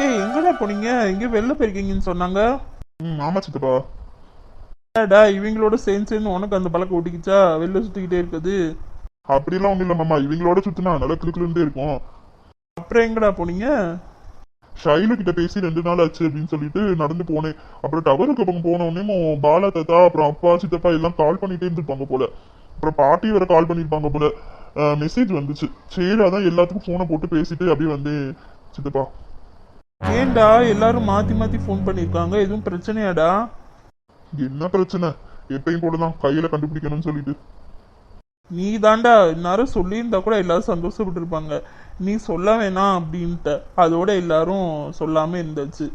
ஏய் எங்கடா போனீங்க? எங்கேயோ வெளில போயிருக்கீங்கன்னு சொன்னாங்க. ஆமா சித்தப்பா. டா இவங்களோட சேர்ந்து சேர்ந்து உனக்கு அந்த பழக்கம் ஒட்டிக்கிச்சா வெளில சுத்திக்கிட்டே இருக்குது? அப்படிலாம் ஒண்ணும் இல்ல மாமா, இவங்களோட சுத்தினா நல்லா கிளுக்கிலுந்தே இருக்கும். அப்புறம் எங்கடா போனீங்க? ஷைலு கிட்ட பேசி 2 நாள் ஆச்சு அப்படின்னு சொல்லிட்டு நடந்து போனேன். அப்புறம் டவருக்கு பக்கம் போன உடனே பாலா தாத்தா அப்புறம் அப்பா சித்தப்பா எல்லாம் கால் பண்ணிட்டே இருந்திருப்பாங்க போல. அப்புறம் பாட்டி வேற கால் பண்ணிருப்பாங்க போல. மெசேஜ் வந்துச்சு. சரி அதான் எல்லாத்துக்கும் போனை போட்டு பேசிட்டு அப்படியே வந்தேன் சித்தப்பா. ஏன்டா எல்லாரும் மாத்தி மாத்தி ஃபோன் பண்ணிருக்காங்க, எதுவும் பிரச்சனையாடா? என்ன பிரச்சனை? எப்பயும் போலதான், கையில கண்டுபிடிக்கணும்னு சொல்லிட்டு. நீ தாண்டா இந்நேரம் சொல்லியிருந்தா கூட எல்லாரும் சந்தோஷப்பட்டு இருப்பாங்க. நீ சொல்ல வேணாம் அப்படின்ட்ட, அதோட எல்லாரும் சொல்லாம இருந்தாச்சு.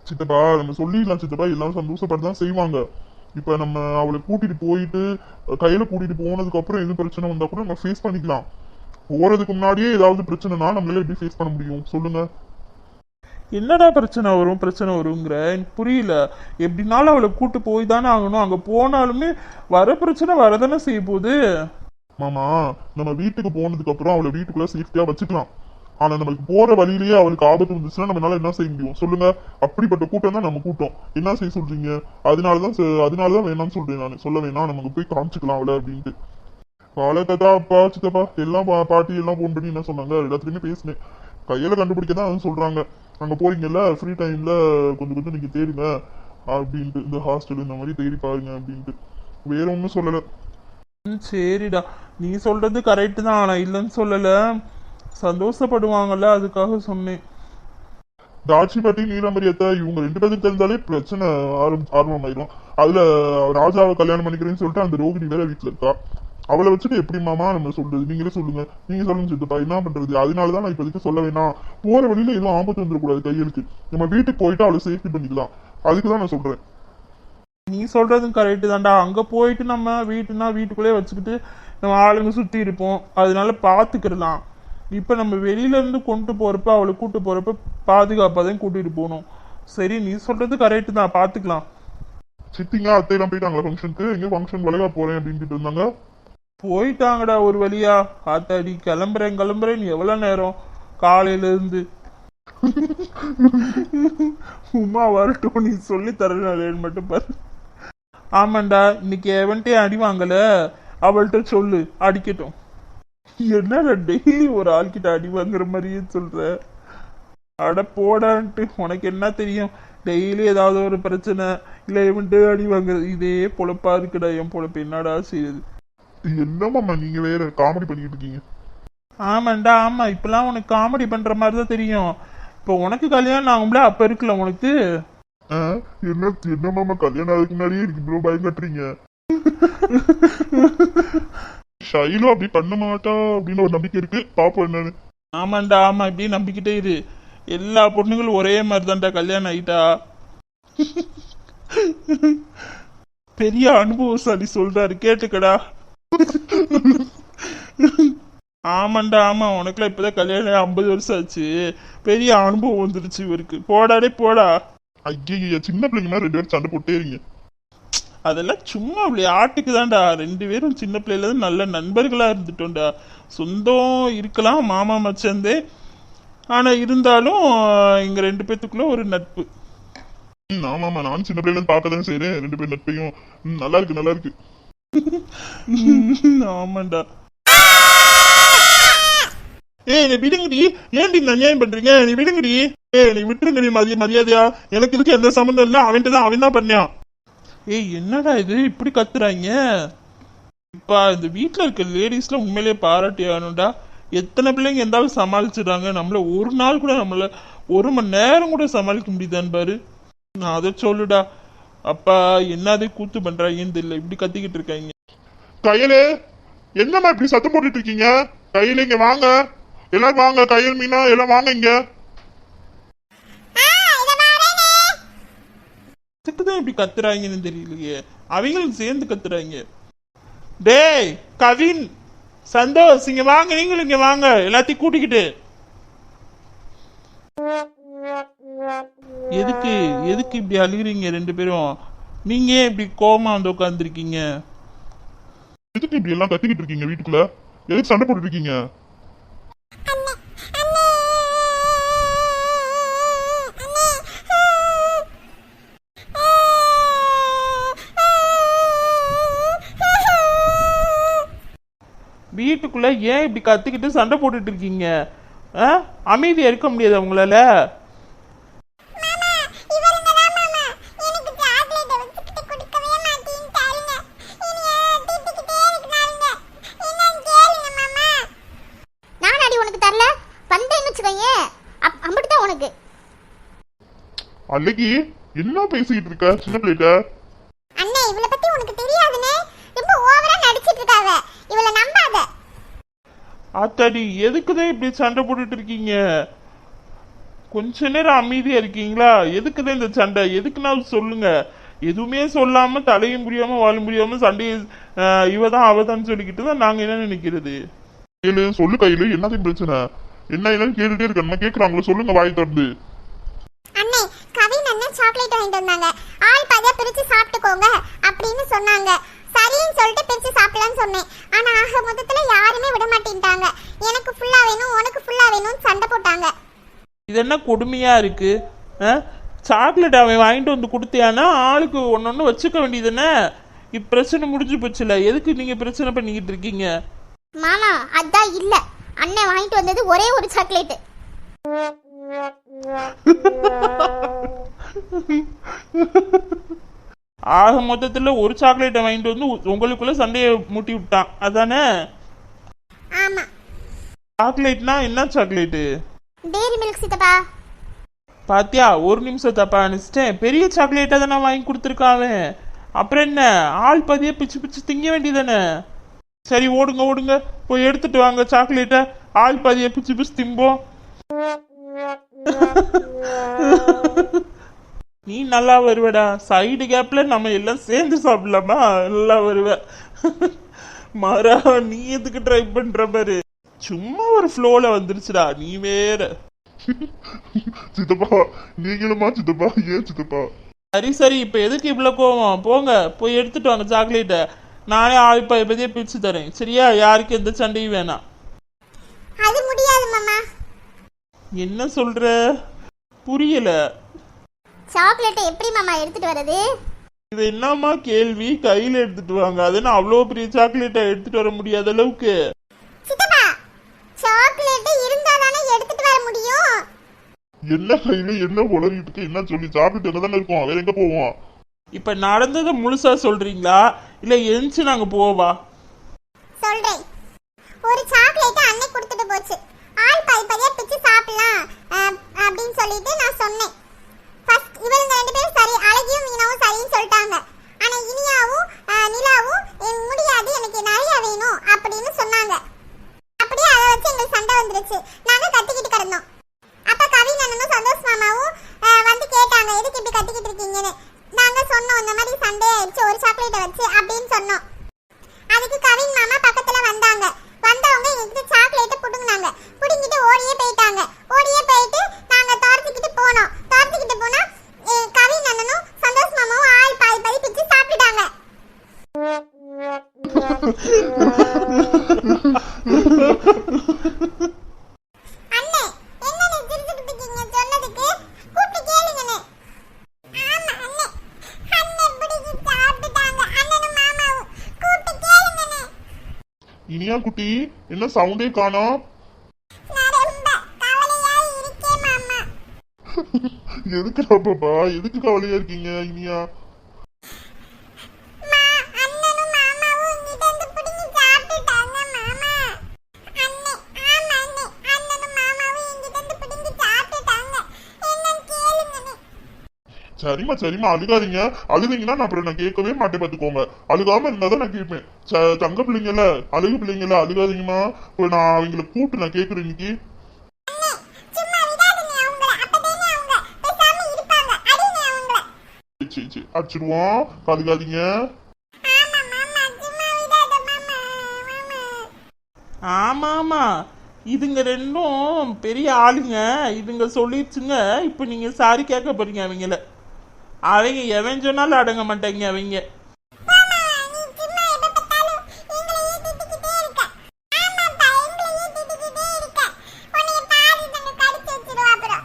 சித்தப்பா நம்ம சொல்லிடலாம் சித்தப்பா, எல்லாரும் சந்தோஷப்பட்டு செய்வாங்க. இப்ப நம்ம அவளை கூட்டிட்டு போயிட்டு கையில கூட்டிட்டு போனதுக்கு அப்புறம் எதுவும் பிரச்சனை வந்தா கூட நம்ம ஃபேஸ் பண்ணிக்கலாம். போறதுக்கு முன்னாடியே ஏதாவது பிரச்சனைனா நம்மளால எப்படி ஃபேஸ் பண்ண முடியும் சொல்லுங்க? என்னடா பிரச்சனை வருங்கிற எனக்கு புரியல. எப்படினாலும் அவளை கூட்டு போய் தானே ஆகணும். அங்க போனாலுமே வர பிரச்சனை வரதானே செய்ய போகுது. மாமா, நம்ம வீட்டுக்கு போனதுக்கு அப்புறம் அவளை வீட்டுக்குள்ள சேஃப்டியா வச்சுக்கலாம். ஆனா நம்மளுக்கு போற வழியிலேயே அவளுக்கு ஆபத்து வந்துச்சுன்னா நம்மளால என்ன செய்ய முடியும் சொல்லுங்க? அப்படிப்பட்ட கூட்டம் தான் நம்ம கூட்டம். என்ன செய்ய சொல்றீங்க? அதனாலதான் வேணாம்னு சொல்றேன். நான் சொல்ல வேணாம், நமக்கு போய் காமிச்சுக்கலாம் அவளை அப்படின்ட்டு. தாத்தா அப்பா சித்தப்பா எல்லாம் பாட்டி எல்லாம் போன் பண்ணி என்ன சொன்னாங்க, எல்லாத்துலயுமே பேசினேன். கையில கண்டுபிடிக்க தான் சொல்றாங்க. அங்க போறீங்கல்ல ஃப்ரீ டைம்ல கொஞ்சம் கொஞ்சம் நீங்க தேடுங்க அப்படின்ட்டு, இந்த ஹாஸ்டல் இந்த மாதிரி தேடி பாருங்க அப்படின்ட்டு. வேற ஒன்றும் சொல்லல. சரிடா, நீ சொல்றது கரெக்டு தான், ஆனா இல்லைன்னு சொல்லல. சந்தோஷப்படுவாங்கல்ல, அதுக்காக சொன்னேன். தாட்சி பாட்டி நீலாம்பரியத்தை இவங்க 2 பேருக்கு தெரிஞ்சாலே பிரச்சனை ஆரம்பமாயிடும். அதுல ராஜாவை கல்யாணம் பண்ணிக்கிறேன்னு சொல்லிட்டு அந்த ரோகிணி வேற வீட்டுல இருக்கா. அவளை வச்சுட்டு எப்படி மாமா நம்ம சொல்றது? நீங்களே சொல்லுங்க, நீங்க சொல்லுங்க சித்தப்பா, என்ன பண்றது? அதனாலதான் நான் இப்போதைக்கு சொல்ல வேணாம். போற வழியில எதுவும் ஆபத்து வந்துடக்கூடாது கையெழுத்து. நம்ம வீட்டுக்கு போயிட்டு அவளை சேஃப்டி பண்ணிக்கலாம். அதுக்குதான் நான் சொல்றேன். நீ சொல்றதும் கரெக்டு தான்டா. அங்க போயிட்டு நம்ம வீட்டுக்குள்ளே வச்சுக்கிட்டு நம்ம ஆளுங்க சுத்தி இருப்போம், அதனால பாத்துக்கிடலாம். இப்ப நம்ம வெளியில இருந்து கொண்டு போறப்ப அவளை கூட்டு போறப்ப பாதுகாப்பாதான் கூட்டிட்டு போகணும். சரி, நீ சொல்றது கரெக்டு தான், பாத்துக்கலாம். சித்திங்க அத்தையெல்லாம் போயிட்டாங்களா ஃபங்க்ஷனுக்கு? எங்க ஃபங்க்ஷன் வளைவா போறேன் அப்படின்ட்டு இருந்தாங்க. போயிட்டாங்கடா ஒரு வழியா. ஆத்தாடி கிளம்புறேன் எவ்வளவு நேரம் காலையில இருந்து. உமா வரட்டும், நீ சொல்லி தரேன்னு மட்டும் பாரு. ஆமாண்டா, இன்னைக்கு எவன்ட்டே அடி வாங்கல, அவள்கிட்ட சொல்லு அடிக்கட்டும். என்னடா டெய்லி ஒரு ஆள்கிட்ட அடி வாங்குற மாதிரியே சொல்ற? அட போடான்ட்டு, உனக்கு என்ன தெரியும்? டெய்லி ஏதாவது ஒரு பிரச்சனை இல்ல இவன்ட்டு அடி வாங்குறது, இதே பொழப்பா இருக்குடா என் பொழப்பு. என்னடா செய்யுது? என்னமாம்மா நீங்க வேற காமெடி பண்ணிட்டு இருக்கீங்க? ஆமாண்டா ஆமா, இப்பெல்லாம் உனக்கு காமெடி பண்ற மாதிரிதான் தெரியும். இப்போ உனக்கு கல்யாணம் ஆகும்ல, அப்ப இருக்குல்ல உனக்கு. என்ன என்னமாமா கல்யாணம் ஆகுதுக்கு முன்னாடியே எனக்கு இவ்வளவு பயம் கட்டுறீங்க? ஷைலோ அப்படி பண்ண மாட்டா அப்படின்னு ஒரு நம்பிக்கை இருக்கு, பாப்போம் என்னன்னு. ஆமாண்டா ஆமா, இப்படியே நம்பிக்கிட்டே இரு. எல்லா பொண்ணுங்களும் ஒரே மாதிரி தான்டா கல்யாணம் ஆயிட்டா. பெரிய அனுபவசாலி சொல்றாரு, கேட்டுக்கடா. ஆமாண்டா ஆமா, உனக்குலாம் இப்பதான் கல்யாணம் 50 வருஷம் ஆச்சு, பெரிய அனுபவம் வந்துருச்சு இவருக்கு. போடாடே போடா. ஐயா, சின்ன பிள்ளைங்க மாதிரி 2 பேரும் சண்டை போட்டே இருங்க. அதெல்லாம் சும்மா விளையாட்டுக்கு தான்டா. 2 பேரும் சின்ன பிள்ளையில இருந்து நல்ல நண்பர்களா இருந்துட்டோம்டா. சொந்தம் இருக்கலாம் மாமா மச்சந்தே, ஆனா இருந்தாலும் இங்க 2 பேத்துக்குள்ள ஒரு நட்பு. ஆமாமா, நானும் சின்ன பிள்ளைல இருந்து பார்க்கதான் செய்யறேன் 2 பேர் நட்பையும். நல்லா இருக்கு நல்லா இருக்கு. ஆமாண்டா. ஏய் நீ விடுங்கடி, ஏன்டி இந்த அநியாயம் பண்றீங்க? நீ விடுங்கடி. நீ விட்டுருங்கடி, மரியாதையா. எனக்கு இதுக்கு எந்த சம்மந்தம் இல்லை, அவன் தான் பண்ணியான். ஏய் என்னடா இது இப்படி கத்துறாங்க? இப்ப இந்த வீட்டுல இருக்க லேடிஸ்ல உண்மையிலேயே பாராட்டி ஆகணும்டா. எத்தனை பிள்ளைங்க எந்தாலும் சமாளிச்சிடுறாங்க, நம்மள ஒரு நாள் கூட, நம்மள 1 மணி நேரம் கூட சமாளிக்க முடியுதான்னு பாரு. நான் அதை சொல்லுடா. அப்பா என்னது கூத்து பண்றாங்கன்னு தெரியல, இப்படி கத்திக்கிட்டு இருக்காங்க. கையில என்னம்மா இப்படி சத்தம் போட்டுட்டு இருக்கீங்க? கையில இங்க வாங்க, எல்லாரும் வாங்க. கையில் மீனா எல்லாம் வாங்க இங்க. தான் இப்படி கத்துறாங்கன்னு தெரியலையே, அவங்களும் சேர்ந்து கத்துறாங்க. டேய் கவின், சந்தோஷ், இங்க வாங்க, நீங்களும் இங்க வாங்க, எல்லாத்தையும் கூட்டிக்கிட்டு. எதுக்கு எதுக்கு இப்படி அழுகுறீங்க 2 பேரும்? நீங்க ஏன் இப்படி கோவமா வந்து உட்காந்துருக்கீங்க? எதுக்கு இப்படி எல்லாம் கத்திக்கிட்டு இருக்கீங்க வீட்டுக்குள்ள? எதுக்கு சண்டை போட்டுட்டு இருக்கீங்க? வீட்டுக்குள்ள ஏன் இப்படி கத்திக்கிட்டு சண்டை போட்டுட்டு இருக்கீங்க? அமைதியா இருக்க முடியாது உங்களால? அன்னைக்கு என்ன பேசிக்கிட்டு இருக்க சின்ன பிள்ளைகிட்ட? அண்ணே இவளை பத்தி உனக்கு தெரியாதுனே, ரொம்ப ஓவரா நடிச்சிட்டு இருக்காவ, இவளை நம்பாத. ஆத்தாடி எதுக்குதான் இப்படி சண்டை போட்டுட்டு இருக்கீங்க? கொஞ்ச நேரம் அமைதியா இருக்கீங்களா? எதுக்குதான் இந்த சண்டை? எதுக்குனாலும் சொல்லுங்க. எதுவுமே சொல்லாம தலையும் புரியாம வாழும் புரியாம சண்டையை இவதான் அவதான் சொல்லிக்கிட்டு தான் நாங்க என்ன நினைக்கிறது? சொல்லு கையில என்னதையும் பிரச்சனை என்ன என்னன்னு கேட்டுட்டே இருக்க கேக்குறாங்களோ சொல்லுங்க வாய் திறந்து. அண்ணே கவின் அண்ணன் சாக்லேட் வாங்கிட்டு வந்தாங்க, ஆள் பாதியா பிரிச்சு சாப்பிட்டுக்கோங்க அப்படின்னு சொன்னாங்க. சரின்னு சொல்லிட்டு பிரிச்சு சாப்பிடலாம்னு சொன்னேன். ஆனா ஆக மொத்தத்துல யாருமே விட மாட்டேன்ட்டாங்க. எனக்கு ஃபுல்லா வேணும் உனக்கு ஃபுல்லா வேணும்னு சண்டை போட்டாங்க. இது என்ன கொடுமையா இருக்கு? சாக்லேட் அவன் வாங்கிட்டு வந்து கொடுத்தியானா ஆளுக்கு ஒன்னொன்னு வச்சுக்க வேண்டியதுன்னு. பிரச்சனை முடிஞ்சு போச்சுல, எதுக்கு நீங்க பிரச்சனை பண்ணிக்கிட்டு இருக்கீங்க? மாமா அதான் இல்ல, அண்ணன் வாங்கிட்டு வந்தது ஒரே ஒரு சாக்லேட். ஆக மொத்தத்துல ஒரு சாக்லேட்டை வாங்கிட்டு வந்து உங்களுக்குள்ள சண்டையை மூட்டி விட்டான் அதானே? ஆமா. சாக்லேட்னா என்ன சாக்லேட்டு? டேரி மில்க் சித்தப்பா. பாத்தியா, ஒரு நிமிஷம் தப்பா அனுப்பிச்சிட்டேன். பெரிய சாக்லேட்டை தானே வாங்கி கொடுத்துருக்காவே. அப்புறம் என்ன, ஆள் பதிய பிச்சு பிச்சு திங்க வேண்டியதானே? சரி ஓடுங்க ஓடுங்க, போய் எடுத்துட்டு வாங்க சாக்லேட்டை. ஆள் பதிய பிச்சு பிச்சு திம்போம். நீ நல்லா வருவடா. சைடு கேப்ல நம்ம எல்லாம் சேர்ந்து சாப்பிடலாமா? நல்லா வருவ. மாறா நீ எதுக்கு ட்ரை பண்ற பாரு. சும்மா ஒரு ஃப்ளோல வந்துருச்சுடா, நீ வேற. சித்தப்பா நீங்களுமா சித்தப்பா? ஏன் சித்தப்பா? சரி சரி, இப்ப எதுக்கு இவ்வளவு கோவம்? போங்க போய் எடுத்துட்டு வாங்க சாக்லேட்டை. நானே ஆள் பதிய பிரிச்சு தரேன், சரியா? யாருக்கு எந்த சண்டையும் வேணாம். அது முடியாது மாமா. என்ன சொல்ற? புரியல. சாக்லேட்டை எப்படி மாமா எடுத்துட்டு வரது? இது என்னம்மா கேள்வி? கையில எடுத்துட்டு வாங்க. அது என்ன அவ்வளோ பெரிய சாக்லேட்டை எடுத்துட்டு வர முடியாத அளவுக்கு? சித்தப்பா சாக்லேட் இருந்தா தானே எடுத்துட்டு வர முடியும். என்ன கையில என்ன உளறிட்டு இருக்கு? என்ன சொல்லி சாப்பிட்டு என்ன தானே இருக்கும், வேற எங்க போவோம்? இப்ப நடந்ததை முழுசா சொல்றீங்களா இல்ல எந்திச்சு நாங்க போவா? சொல்றேன். ஒரு சாக்லேட் அன்னை கொடுத்துட்டு போச்சு. ஆள் பதியா பிச்சு சாப்பிடலாம் அப்படின்னு சொல்லிட்டு நான் சொன்னேன். ஃபர்ஸ்ட் இவங்க ரெண்டு பேரும் சரி, அழகியும் மீனாவும் சரின்னு சொல்லிட்டாங்க. ஆனா இனியாவும் நிலாவும் முடியாது, எனக்கு நிறைய வேணும் அப்படின்னு சொன்னாங்க. அப்படியே அதை வச்சு எங்களுக்கு சண்டை வந்துருச்சு. நாங்க கத்திக்கிட்டு கிடந்தோம். அப்ப கவின் அண்ணனும் சந்தோஷ் மாமாவும் வந்து கேட்டாங்க, எதுக்கு இப்படி கத்திக்கிட்டு இருக்கீங்கன்னு. நாங்க சொன்னோம் இந்த மாதிரி சண்டை ஆயிடுச்சு ஒரு சாக்லேட்டை வச்சு அப்படின்னு சொன்னோம். அதுக்கு கவின் மாமா பக்கத்துல வந்தாங்க. வந்தவங்க எங்களுக்கு சாக்லேட்டை புடுங்கினாங்க. புடுங்கிட்டு ஓடியே போயிட்டாங்க. ஓடியே போயிட்டு நாங்க துரத்திக்கிட்டு போனோம். துரத்திக்கிட்டு போனா கவின் அண்ணனும் சந்தோஷ் மாமாவும் ஆள் பாதி பிச்சு சாப்பிட்டுட்டாங்க. அண்ணே என்ன சிரிச்சுக்கிட்டு இருக்கீங்க? சொன்னதுக்கு கூப்பிட்டு கேளுங்கண்ணே. ஆமா அண்ணே, அண்ணே பிடிச்சி சாப்பிட்டுட்டாங்க அண்ணனும் மாமாவும். கூப்பிட்டு கேளுங்கண்ணே. இனியா குட்டி என்ன சவுண்டே காணோம்? நான் ரொம்ப கவலையா இருக்கேன் மாமா. எதுக்குடா பாப்பா, எதுக்கு கவலையா இருக்கீங்க இனியா? அண்ணனும் மாமாவும் இங்கிட்ட இருந்து பிடிச்சி சாப்பிட்டுட்டாங்க மாமா. அண்ணே ஆமா அண்ணே, அண்ணனும் மாமாவும் இங்கிட்ட இருந்து பிடிச்சி சாப்பிட்டுட்டாங்க. என்னன்னு கேளுங்கண்ணே. சரிம்மா சரிம்மா, அழுகாதீங்க. அழுதீங்கன்னா நான் அப்புறம் நான் கேட்கவே மாட்டேன் பாத்துக்கோங்க. அழுகாம இருந்தாதான் நான் கேட்பேன். தங்க பிள்ளைங்கல்ல, அழுகு பிள்ளைங்கல்ல, அழுகாதீங்கம்மா. இப்போ நான் அவங்களை கூப்பிட்டு நான் கேட்கறேன் இன்னைக்கு. அண்ணே சும்மா விடாதீங்க அவங்கள, அப்பதானே அவங்க பேசாம இருப்பாங்க. அடிங்க அவங்கள. சரி சரி அடிச்சிடுவோம், அழுகாதீங்க. ஆமா மாமா, சும்மா விடாத மாமா. மாமா ஆமா ஆமா, இதுங்க ரெண்டும் பெரிய ஆளுங்க. இதுங்க சொல்லிடுச்சுங்க. இப்ப நீங்க சாரி கேட்க போறீங்க அவங்கள. அவங்க எவன் சொன்னாலும் அடங்க மாட்டாங்க அவங்க. மாமா நீ சும்மா எப்ப பார்த்தாலும் எங்களையே திட்டிக்கிட்டே இருக்க. ஆமாப்பா எங்களையே திட்டிக்கிட்டே இருக்க. உன்னைய பாதி தங்க கடிச்சு வச்சிருவா அப்புறம்.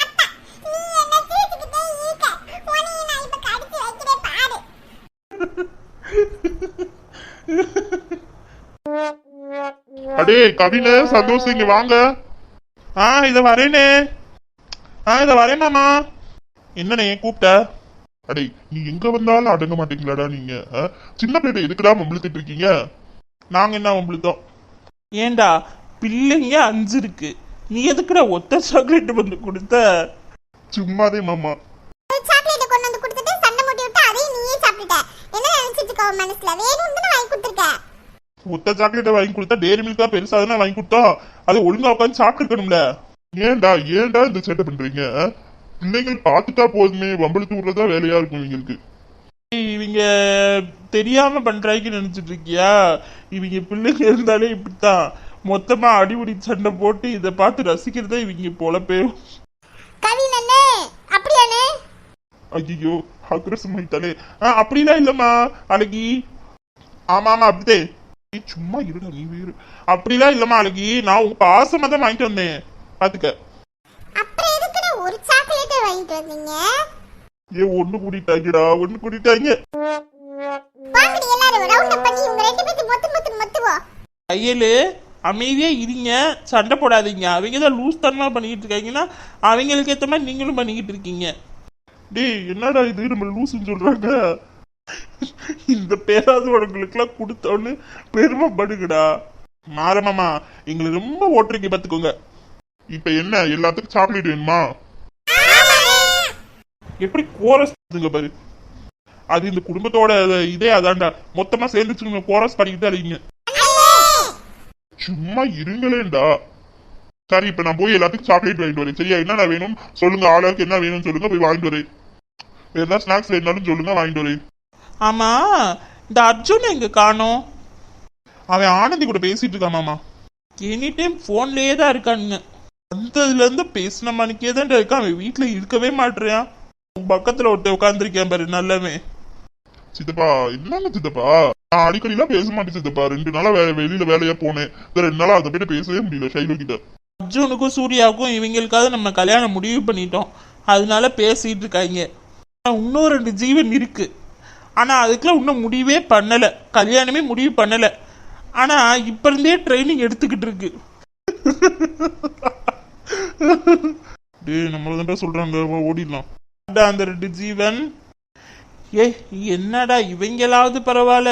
அப்பா நீ என்ன சிரிச்சுக்கிட்டே இருக்க. உன்னைய நான் இப்ப கடிச்சு வைக்கிறேன் பாரு. அடே கவினு சந்தோஷ் இங்க வாங்க. இத வரேனே. இத வரேன் மாமா. என்னண்ணே கூப்பிட்ட? அடே நீ எங்க வந்தாலும் அடங்க மாட்டீங்களாடா நீங்க? சின்ன பிள்ளை எதுக்குடா மம்பளுத்திட்டு இருக்கீங்க? நாங்க என்ன உங்களுக்கும் ஏண்டா பிள்ளைங்க 5 இருக்கு, நீ எதுக்குடா ஒத்த சாக்லேட் வந்து கொடுத்த? சும்மாதே மாமா. ஒரு சாக்லேட் கொண்டு வந்து கொடுத்துட்டு சண்டை மூட்டி விட்டு அதையும் நீயே சாப்பிட்டுட்ட. என்ன நினைச்சிட்டு இருக்கோ மனசுல? வேணும்னு தான் வாங்கி கொடுத்துருக்க. ஒத்த சாக்லேட்டை வாங்கி கொடுத்தா டேரி மில்கா பெருசா தானே வாங்கி கொடுத்தோம், அது ஒழுங்கா உட்காந்து சாப்பிட்டுக்கணும்ல. ஏன்டா இந்த சேட்டை பண்றீங்க? பிள்ளைகள் பார்த்துட்டா போதுமே, வம்பளுக்கு விடுறதா வேலையா இருக்கும் இவங்களுக்கு. இவங்க தெரியாம பண்றாய்க்கு நினைச்சிட்டு இருக்கியா? இவங்க பிள்ளைங்க இருந்தாலே இப்படித்தான், மொத்தமா அடிபடி சண்டை போட்டு இதை பார்த்து ரசிக்கிறதா இவங்க பொழப்பே. கவின் அண்ணே அப்படியானே? ஐயோ அக்ரசமாயிட்டாலே. அப்படிலாம் இல்லம்மா அழகி. ஆமா அப்படிதே. சும்மா இருடா நீ வேறு. அப்படிலாம் இல்லம்மா அழகி, நான் உங்க பாசமா தான் வாங்கிட்டு வந்தேன் பாத்துக்க. அப்புறம் எதுக்குடா ஒரு சாக்லேட் வாங்கிட்டு வந்தீங்க? ஒண்ணு கூட்டிட்டாங்கடா, ஒண்ணு கூட்டிட்டாங்க. வாங்கடி எல்லாரும் ரவுண்ட் அப் பண்ணி உங்க ரெண்டு பேத்து மொத்துவோம். கையலு அமைதியா இருங்க, சண்டை போடாதீங்க. அவங்க தான் லூஸ் தனமா பண்ணிக்கிட்டு இருக்காங்கன்னா அவங்களுக்கு ஏத்த மாதிரி நீங்களும் பண்ணிக்கிட்டு இருக்கீங்க. டேய் என்னடா இது நம்ம லூசுன்னு சொல்றாங்க? இந்த பேராது உங்களுக்குலாம் கொடுத்தோன்னு பெருமைப்படுங்கடா. மாறமாமா எங்களை ரொம்ப ஓட்டுறீங்க பாத்துக்கோங்க. இப்ப என்ன எல்லாத்துக்கும் சாக்லேட் வேணுமா? எப்படி கோரஸ் பாரு, அது இந்த குடும்பத்தோட இதே அதான்டா, மொத்தமா சேர்ந்துச்சு கோரஸ் பண்ணிக்கிட்டு அழிங்க. சும்மா இருங்களேண்டா. சரி இப்ப நான் போய் எல்லாத்துக்கும் சாக்லேட் வாங்கிட்டு வரேன். சரியா? என்ன வேணும் சொல்லுங்க, ஆளுக்கு என்ன வேணும்னு சொல்லுங்க, போய் வாங்கிட்டு வரேன். வேற ஏதாவது ஸ்நாக்ஸ் வேணாலும் சொல்லுங்க, வாங்கிட்டு வரேன். ஆமா இந்த அர்ஜுன் எங்க காணோம்? அவன் ஆனந்தி கூட பேசிட்டு இருக்கான் மாமா. எனி டைம் போன்லயே தான் இருக்கானுங்க. வந்ததுல இருந்து பேசின மணிக்கே தான் இருக்கான். அவன் வீட்டுல இருக்கவே மாட்டேறான். பக்கத்துல ஒருத்த உட்காந்துருக்கேன் பாரு நல்லவே. சித்தப்பா என்னங்க சித்தப்பா, நான் அடிக்கடிலாம் பேச மாட்டேன் சித்தப்பா. 2 நாளா வெளியில வேலையா போனேன். 2 நாளா அதை போயிட்டு பேசவே முடியல ஷைலு கிட்ட. அர்ஜுனுக்கும் சூர்யாவுக்கும் இவங்களுக்காக நம்ம கல்யாணம் முடிவு பண்ணிட்டோம், அதனால பேசிட்டு இருக்காங்க. இன்னும் 2 ஜீவன் இருக்கு, ஆனா அதுக்கெல்லாம் இன்னும் முடிவே பண்ணல, கல்யாணமே முடிவு பண்ணல. ஆனா இப்ப இருந்தே ட்ரைனிங் எடுத்துக்கிட்டு இருக்கு. நம்மளதான் சொல்றாங்க ஓடிடலாம். அந்த 2 ஜீவன் என்னடா இவங்களாவது பரவாயில்ல,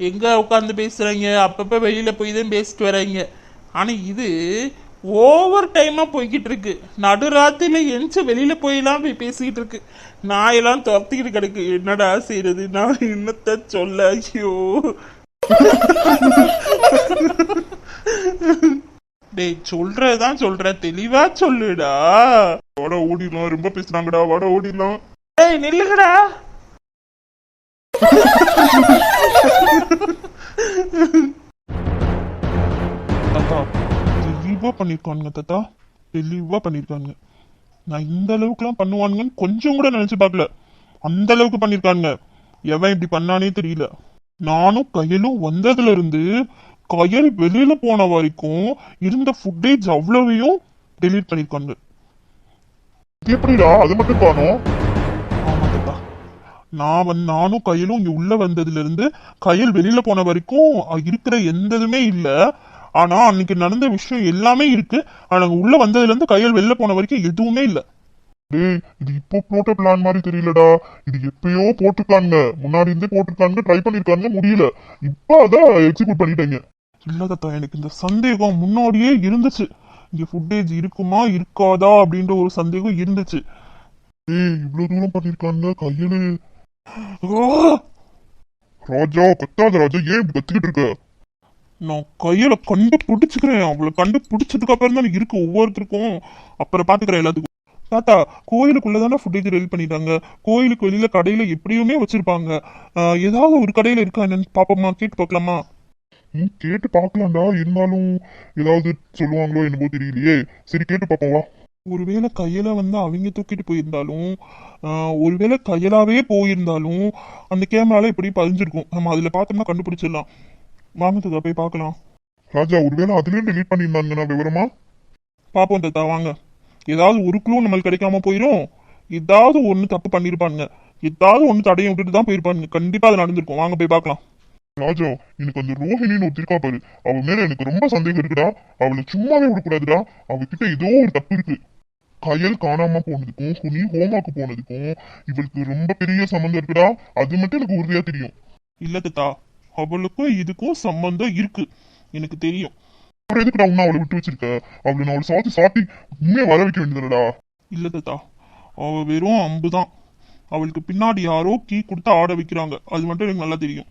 எங்க உட்காந்து பேசுறாங்க, அப்பப்ப வெளியில போய் தான் பேசிட்டு வராங்க. ஆனா இது ஓவர் டைமா போய்கிட்டு இருக்கு. நடுராத்திரில எந்திச்சு வெளியில போயெல்லாம் போய் பேசிக்கிட்டு இருக்கு. நாயெல்லாம் துரத்திக்கிட்டு கிடக்கு. என்னடா செய்யறது, நான் என்னத்த சொல்ல? ஐயோ டேய் சொல்றதான் சொல்ற, தெளிவா சொல்லுடா. வாட ஓடிடலாம், ரொம்ப பேசுறாங்கடா, வாட ஓடிடலாம். டேய் நில்லுங்கடா. தாத்தா தெளிவா பண்ணிருக்கானுங்க, தாத்தா தெளிவா பண்ணிருக்கானுங்க. நான் இந்த அளவுக்குலாம் பண்ணுவானுங்கன்னு கொஞ்சம் கூட நினைச்சு பார்க்கல. அந்த அளவுக்கு பண்ணிருக்கானுங்க. எவன் இப்படி பண்ணானே தெரியல. நானும் கையிலும் வந்ததுல இருந்து கையல் வெளியில போன வரைக்கும் இருந்த ஃபுட்டேஜ் அவ்வளவையும் டெலீட் பண்ணிருக்காங்க. எப்படிடா அது மட்டும் காணோம்? ஆமா தாத்தா, நானும் கையிலும் இங்க உள்ள வந்ததுல இருந்து கையல் வெளியில போன வரைக்கும் இருக்கிற எந்த இதுமே இல்ல. ஆனா அன்னைக்கு நடந்த விஷயம் எல்லாமே இருக்கு. ஆனா உள்ள வந்ததுல இருந்து கையல் வெளில போன வரைக்கும் எதுவுமே இல்ல. டேய் இது இப்போ போட்ட பிளான் மாதிரி தெரியலடா. இது எப்பயோ போட்டிருக்காங்க, முன்னாடி இருந்தே போட்டிருக்காங்க, ட்ரை பண்ணிருக்காங்க, முடியல. இப்ப அதான் எக்ஸிக்யூட் பண்ணிட்டாங்க. இல்ல தாத்தா, எனக்கு இந்த சந்தேகம் முன்னாடியே இருந்துச்சு. இங்க ஃபுட்டேஜ் இருக்குமா இருக்காதா அப்படின்ற ஒரு சந்தேகம் இருந்துச்சு. டேய் இவ்வளவு தூரம் பண்ணிருக்காங்க கையில. ஓ! ராஜா கத்தாத ராஜா, ஏன் இப்படி கத்திக்கிட்டு இருக்க? நான் கையில கண்டுபிடிச்சுக்கிறேன். அவளை கண்டுபிடிச்சதுக்கு அப்புறம் தான் இருக்கு ஒவ்வொருத்தருக்கும். அப்புறம் பாத்துக்கிறேன் எல்லாத்துக்கும். தாத்தா கோயிலுக்குள்ளதானே ஃபுட்டேஜ் ரெடி பண்ணிட்டாங்க. கோயிலுக்கு வெளியில கடையில எப்படியுமே வச்சிருப்பாங்க. ஏதாவது ஒரு கடையில இருக்கா என்னன்னு பாப்போமா, கேட்டு பார்க்கலாமா? கேட்டு பார்க்கலாம்டா, இருந்தாலும் ஏதாவது சொல்லுவாங்களோ என்னமோ தெரியலையே. சரி கேட்டு பார்ப்போம் வா. ஒருவேளை கையில வந்து அவங்க தூக்கிட்டு போயிருந்தாலும், ஒருவேளை கையலாவே போயிருந்தாலும் அந்த கேமரால எப்படி பதிஞ்சிருக்கும். நம்ம அதுல பார்த்தோம்னா கண்டுபிடிச்சிடலாம். வாங்க தாத்தா போய் பார்க்கலாம். ராஜா ஒருவேளை அதுலயும் டெலீட் பண்ணியிருந்தாங்கன்னா விவரமா பாப்போம் தாத்தா வாங்க. ஏதாவது ஒரு க்ளூ நம்மளுக்கு கிடைக்காம போயிடும். ஏதாவது ஒண்ணு தப்பு பண்ணிருப்பானுங்க, ஏதாவது ஒண்ணு தடையை விட்டுட்டு தான் போயிருப்பானுங்க. கண்டிப்பா அது நடந்திருக்கும். வாங்க போய் பார்க்கலாம். ராஜா, எனக்கு அந்த ரோஹிணின்னு ஒருத்தி இருக்கா பாரு, அவ மேல எனக்கு ரொம்ப சந்தேகம் இருக்குடா. அவளை சும்மாவே விடக்கூடாதுடா. அவகிட்ட ஏதோ ஒரு தப்பு இருக்கு. கயல் காணாம போனதுக்கும் குனி ஹோமாக்கு போனதுக்கும் இவளுக்கு ரொம்ப பெரிய சம்மந்தம் இருக்குடா. அது மட்டும் எனக்கு உறுதியா தெரியும். இல்ல தாத்தா, அவளுக்கும் இதுக்கும் சம்பந்தம் இருக்கு, எனக்கு தெரியும். அப்புறம் எதுக்குடா உன்ன அவளை விட்டு வச்சிருக்க? அவளை நான் அவளை சாத்தி உண்மையை வர வைக்க வேண்டியதுடா. இல்ல தாத்தா, அவ வெறும் அம்புதான். அவளுக்கு பின்னாடி யாரோ கீ கொடுத்து ஆட வைக்கிறாங்க, அது மட்டும் எனக்கு நல்லா தெரியும்.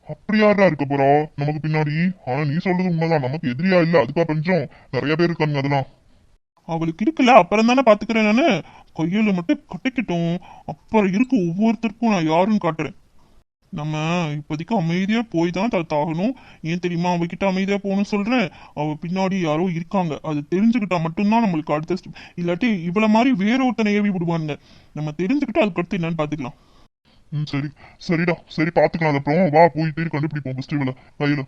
அப்படி யாரா இருக்க போறா நமக்கு பின்னாடி? ஆனா நீ சொல்றது உண்மைதான், நமக்கு எதிரியா இல்ல, அதுக்கா பஞ்சம் நிறைய பேர் இருக்காங்க. அதெல்லாம் அவளுக்கு இருக்குல்ல, அப்புறம் தானே பாத்துக்கிறேன் நானு. கையில மட்டும் கட்டிக்கிட்டோம், அப்புறம் இருக்கு ஒவ்வொருத்தருக்கும் நான் யாருன்னு காட்டுறேன். நம்ம இப்போதைக்கு அமைதியா போய் தான் தாகணும். ஏன் தெரியுமா அவகிட்ட அமைதியா போகணும்னு சொல்றேன்? அவ பின்னாடி யாரோ இருக்காங்க, அது தெரிஞ்சுக்கிட்டா மட்டும்தான் நம்மளுக்கு அடுத்த ஸ்டெப். இல்லாட்டி இவ்வளவு மாதிரி வேற ஒருத்தனை ஏவி விடுவாங்க. நம்ம தெரிஞ்சுக்கிட்டு அதுக்கு அடுத்து என்னன்னு பாத்துக்கலாம். சரி சரிடா, சரி பாத்துக்கலாம். அப்புறம் வா போய் தேடி கண்டுபிடிப்போம் ஃபெஸ்டிவல கையில.